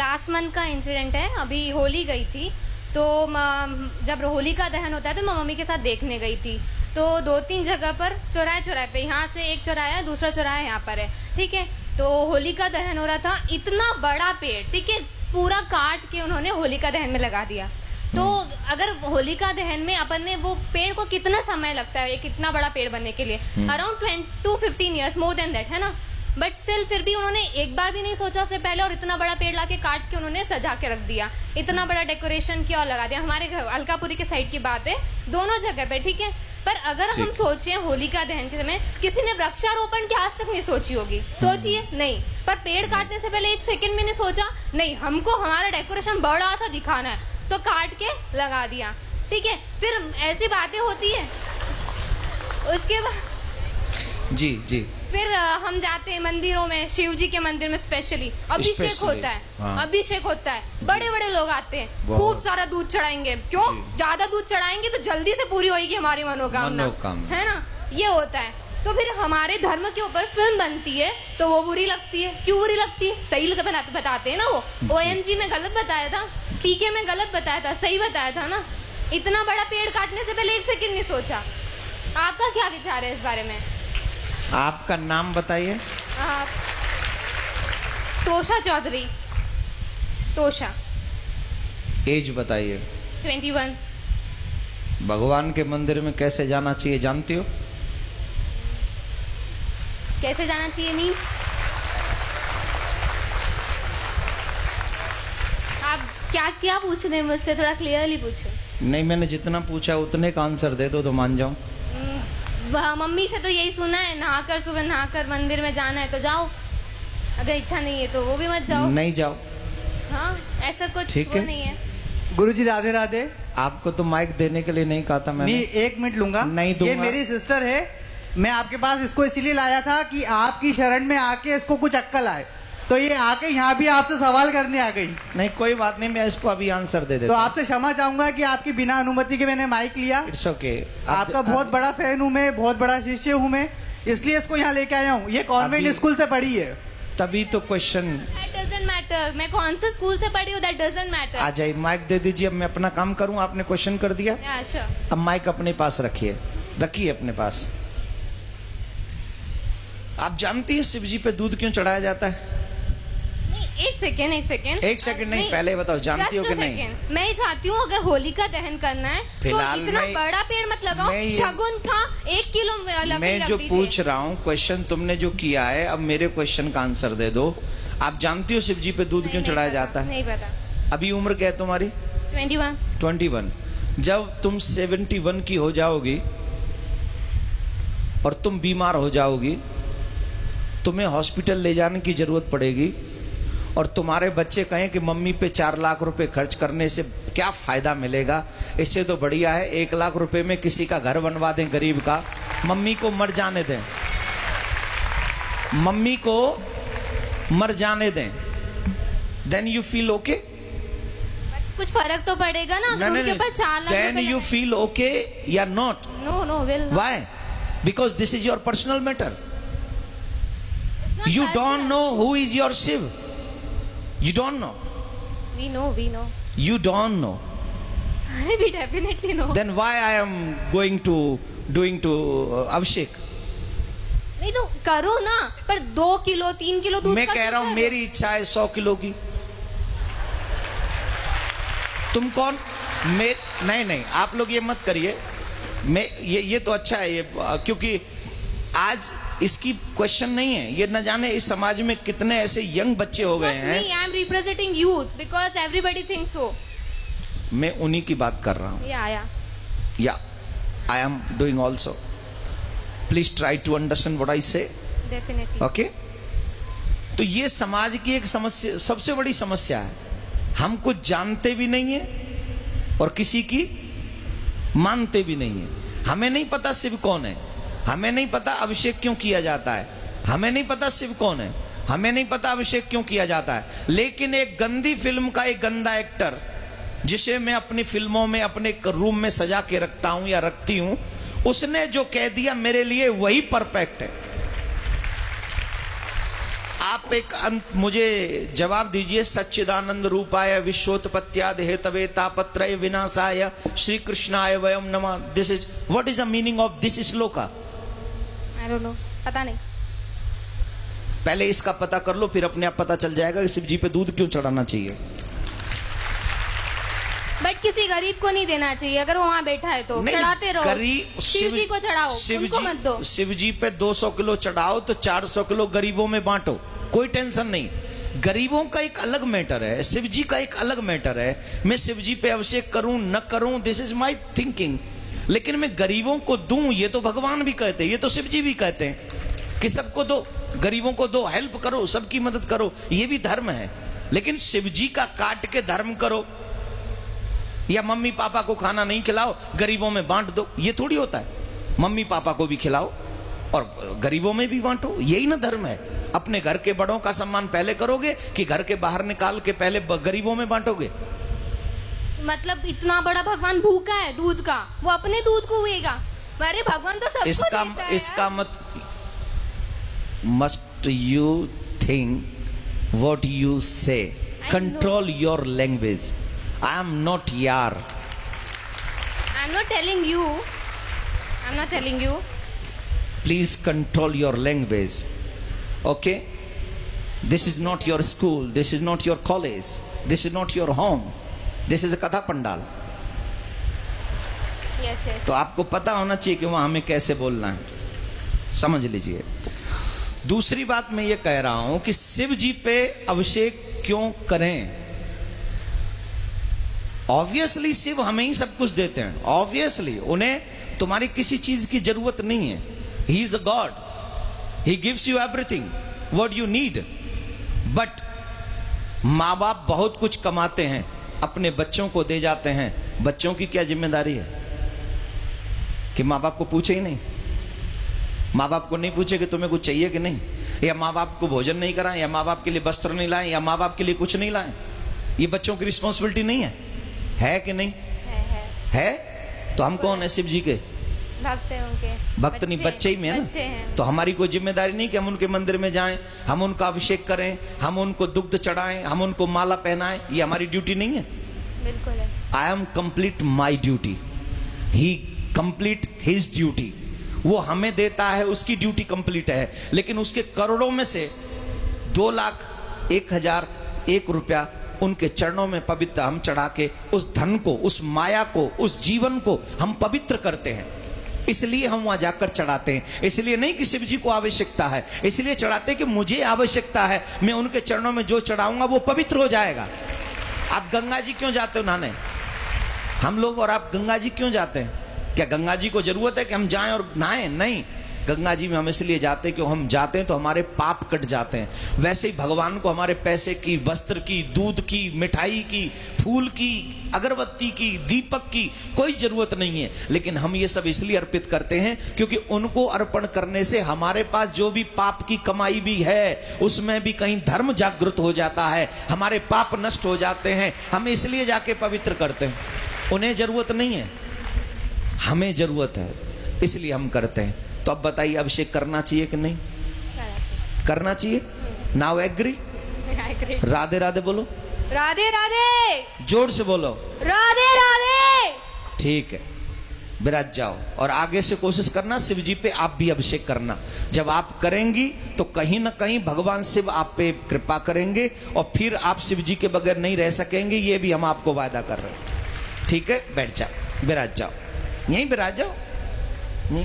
Last month का incident है। अभी होली गई थी, तो जब होली का दहन होता है तो मैं मम्मी के साथ देखने गई थी। तो 2-3 जगह पर चौराहे पे, यहाँ से एक चौराहा है, दूसरा चौराहा यहाँ पर है, ठीक है। तो होली का दहन हो रहा था, इतना बड़ा पेड़, ठीक है, पूरा काट के उन्होंने होली का दहन में लगा दिया। तो अगर होली का दहन में अपन ने वो पेड़ को कितना समय लगता है एक इतना बड़ा पेड़ बनने के लिए, around 10 to 15 years, more than that, है ना। बट स्टिल फिर भी उन्होंने एक बार भी नहीं सोचा उससे पहले, और इतना बड़ा पेड़ लाके काट के उन्होंने सजा के रख दिया, इतना बड़ा डेकोरेशन किया और लगा दिया। हमारे घर अलकापुरी के साइड की बात है, दोनों जगह पे, ठीक है। पर अगर हम सोचे होली का दहन के समय किसी ने वृक्षारोपण की आज तक नहीं सोची होगी, सोचिए नहीं। पर पेड़ काटने से पहले एक सेकंड में नहीं सोचा, नहीं हमको हमारा डेकोरेशन बड़ा सा दिखाना है, तो काट के लगा दिया, ठीक है। फिर ऐसी बातें होती है, उसके बाद जी फिर हम जाते हैं मंदिरों में, शिव जी के मंदिर में स्पेशली अभिषेक होता है। हाँ। अभिषेक होता है, बड़े बड़े लोग आते हैं, खूब सारा दूध चढ़ाएंगे। क्यों? ज्यादा दूध चढ़ाएंगे तो जल्दी से पूरी होगी हमारी मनोकामना, है ना, ये होता है। तो फिर हमारे धर्म के ऊपर फिल्म बनती है तो वो बुरी लगती है। क्यों बुरी लगती है? सही बताते हैं ना, वो OMG में गलत बताया था, PK में गलत बताया था, सही बताया था ना। इतना बड़ा पेड़ काटने से पहले एक सेकंड नहीं सोचा। आपका क्या विचार है इस बारे में? आपका नाम बताइए। तोशा चौधरी। तोशा। एज बताइए। 21। भगवान के मंदिर में कैसे जाना चाहिए जानती हो? कैसे जाना चाहिए मीन्स? आप क्या पूछ रहे हैं मुझसे? थोड़ा क्लियरली पूछे। नहीं, मैंने जितना पूछा उतने का आंसर दे दो तो मान जाऊं। मम्मी से तो यही सुना है, नहाकर सुबह नहाकर मंदिर में जाना है तो जाओ, अगर इच्छा नहीं है तो वो भी मत जाओ। नहीं जाओ। हाँ, ऐसा कुछ वो नहीं है। गुरुजी राधे राधे। आपको तो माइक देने के लिए नहीं कहा था मैंने। नहीं, 1 मिनट लूंगा। नहीं दूंगा। ये मेरी सिस्टर है, मैं आपके पास इसको इसीलिए लाया था कि आपकी शरण में आके इसको कुछ अक्कल आए, तो ये आके यहाँ भी आपसे सवाल करने आ गई। नहीं, कोई बात नहीं, मैं इसको अभी आंसर दे देता हूं। तो आपसे क्षमा चाहूंगा कि आपकी बिना अनुमति के मैंने माइक लिया। It's okay. आपका बहुत बड़ा फैन हूँ मैं, बहुत बड़ा शिष्य हूँ मैं, इसलिए इसको यहाँ लेके आया हूँ। ये कॉन्वेंट स्कूल से पढ़ी है। तभी तो क्वेश्चन। मैं कौन से स्कूल से पढ़ी हूँ, दैट डजंट मैटर। आ जाइए, माइक दे दीजिए। अब मैं अपना काम करूँ, आपने क्वेश्चन कर दिया। अब माइक अपने पास रखिए अपने पास। आप जानती हैं शिव जी पे दूध क्यों चढ़ाया जाता है? एक सेकेंड नहीं, पहले बताओ, जानती हो कि नहीं? मैं ही चाहती हूँ अगर होली का दहन करना है तो इतना बड़ा पेड़ मत लगाओ, शगुन का 1 किलो। मैं जो पूछ रहा हूँ क्वेश्चन तुमने जो किया है, अब मेरे क्वेश्चन का आंसर दे दो। आप जानती हो शिव जी पे दूध क्यों चढ़ाया जाता है? नहीं पता। अभी उम्र क्या है तुम्हारी? 21। जब तुम 71 की हो जाओगी और तुम बीमार हो जाओगी, तुम्हें हॉस्पिटल ले जाने की जरूरत पड़ेगी, और तुम्हारे बच्चे कहें कि मम्मी पे 4 लाख रुपए खर्च करने से क्या फायदा मिलेगा, इससे तो बढ़िया है 1 लाख रुपए में किसी का घर बनवा दें गरीब का, मम्मी को मर जाने दें, मम्मी को मर जाने दें, देन यू फील ओके? कुछ फर्क तो पड़ेगा ना अगर उनके ऊपर 4 lakh. Then you feel okay या not? No will not. Why? Because this is your personal matter. You don't know who is your Shiv. You don't know. We know. You don't know. We definitely know. Then why I am doing to Abhishek? नहीं तो करो ना, पर 2 kilo 3 kilo दूध। मैं कह रहा हूँ मेरी इच्छा है 100 किलो की। तुम कौन? नहीं, आप लोग ये मत करिए। ये तो अच्छा है ये, क्योंकि आज इसकी क्वेश्चन नहीं है, ये न जाने इस समाज में कितने ऐसे यंग बच्चे हो गए हैं। I am representing youth because everybody thinks so. मैं उन्हीं की बात कर रहा हूँ। या I am doing also. Please try to understand what I say. Definitely. Okay. तो ये समाज की एक समस्या, सबसे बड़ी समस्या है। हम कुछ जानते भी नहीं है और किसी की मानते भी नहीं है। हमें नहीं पता शिव कौन है, हमें नहीं पता अभिषेक क्यों किया जाता है, हमें नहीं पता शिव कौन है, हमें नहीं पता अभिषेक क्यों किया जाता है। लेकिन एक गंदी फिल्म का एक गंदा एक्टर, जिसे मैं अपनी फिल्मों में अपने रूम में सजा के रखता हूं या रखती हूं, उसने जो कह दिया मेरे लिए वही परफेक्ट है। आप एक मुझे जवाब दीजिए। सच्चिदानंद रूपाय विश्वोत्पत्त्यादि हेतवे तापत्रय विनाशाय श्री कृष्णाय वयम नमः। This is what is the meaning of this shloka? I don't know, पता नहीं। पहले इसका पता कर लो, फिर अपने आप पता चल जाएगा कि शिव जी पे दूध क्यों चढ़ाना चाहिए। बट किसी गरीब को नहीं देना चाहिए, अगर वो वहाँ बैठा है तो चढ़ाते रहो। शिव जी को चढ़ाओ, उनको मत दो। शिव जी पे 200 किलो चढ़ाओ तो 400 किलो गरीबों में बांटो, कोई टेंशन नहीं। गरीबों का एक अलग मैटर है, शिव जी का एक अलग मैटर है। मैं शिव जी पे अभिषेक करूं न करूं, दिस इज माई थिंकिंग। लेकिन मैं गरीबों को दूं, ये तो भगवान भी कहते हैं, ये तो शिव जी भी कहते हैं कि सबको दो, गरीबों को दो, हेल्प करो, सबकी मदद करो, ये भी धर्म है। लेकिन शिव जी का काट के धर्म करो या मम्मी पापा को खाना नहीं खिलाओ, गरीबों में बांट दो, ये थोड़ी होता है। मम्मी पापा को भी खिलाओ और गरीबों में भी बांटो, यही ना धर्म है। अपने घर के बड़ों का सम्मान पहले करोगे कि घर के बाहर निकाल के पहले गरीबों में बांटोगे? मतलब इतना बड़ा भगवान भूखा है दूध का, वो अपने दूध को हुएगा? अरे भगवान तो सबको देता है। इसका must you think what you say, control your language. I am not yaar. I'm not telling you. I'm not telling you. Please control your language. Okay? This is not your school. This is not your college. This is not your home. This is a Katha Pandal. Yes, yes. तो आपको पता होना चाहिए कि वहां हमें कैसे बोलना है, समझ लीजिए। दूसरी बात मैं ये कह रहा हूं कि शिव जी पे अभिषेक क्यों करें? ऑब्वियसली शिव हमें ही सब कुछ देते हैं, ऑब्वियसली उन्हें तुम्हारी किसी चीज की जरूरत नहीं है। He is a God, he gives you everything what you need. But माँ बाप बहुत कुछ कमाते हैं, अपने बच्चों को दे जाते हैं। बच्चों की क्या जिम्मेदारी है कि माँ बाप को पूछे ही नहीं? माँ बाप को नहीं पूछे कि तुम्हें कुछ चाहिए कि नहीं, या माँ बाप को भोजन नहीं कराएं, या माँ बाप के लिए वस्त्र नहीं लाएं, या माँ बाप के लिए कुछ नहीं लाएं? ये बच्चों की रिस्पॉन्सिबिलिटी नहीं है कि नहीं? है। तो हम कौन है? शिव जी के भक्त हैं, उनके भक्त नहीं, बच्चे ही में है ना। तो हमारी कोई जिम्मेदारी नहीं कि हम उनके मंदिर में जाएं, हम उनका अभिषेक करें, हम उनको दुग्ध चढ़ाएं, हम उनको माला पहनाएं? ये हमारी ड्यूटी नहीं है? बिल्कुल है। I am complete my duty, he complete his duty. वो हमें देता है, उसकी ड्यूटी कंप्लीट है। लेकिन उसके करोड़ों में से 2,01,001 रुपया उनके चरणों में पवित्र हम चढ़ा के उस धन को, उस माया को, उस जीवन को हम पवित्र करते हैं। इसलिए हम वहां जाकर चढ़ाते हैं। इसलिए नहीं कि शिव जी को आवश्यकता है, इसलिए चढ़ाते कि मुझे आवश्यकता है, मैं उनके चरणों में जो चढ़ाऊंगा वो पवित्र हो जाएगा। आप गंगा जी क्यों जाते हो नहाने? हम लोग और आप गंगा जी क्यों जाते हैं? क्या गंगा जी को जरूरत है कि हम जाएं और नहाएं? नहीं, गंगा जी में हम इसलिए जाते हैं कि हम जाते हैं तो हमारे पाप कट जाते हैं। वैसे ही भगवान को हमारे पैसे की, वस्त्र की, दूध की, मिठाई की, फूल की, अगरबत्ती की, दीपक की कोई जरूरत नहीं है। लेकिन हम ये सब इसलिए अर्पित करते हैं क्योंकि उनको अर्पण करने से हमारे पास जो भी पाप की कमाई भी है उसमें भी कहीं धर्म जागृत हो जाता है, हमारे पाप नष्ट हो जाते हैं। हम इसलिए जाके पवित्र करते हैं। उन्हें जरूरत नहीं है, हमें जरूरत है, इसलिए हम करते हैं। तो अब बताइए, अभिषेक करना चाहिए कि नहीं करना चाहिए? Now agree? राधे राधे बोलो। राधे राधे। जोर से बोलो। राधे राधे। ठीक है, विराज जाओ और आगे से कोशिश करना शिव जी पे आप भी अभिषेक करना। जब आप करेंगी तो कहीं ना कहीं भगवान शिव आप पे कृपा करेंगे और फिर आप शिव जी के बगैर नहीं रह सकेंगे। ये भी हम आपको वादा कर रहे हैं। ठीक है, बैठ जाओ, विराज जाओ, यहीं विराज जाओ। नहीं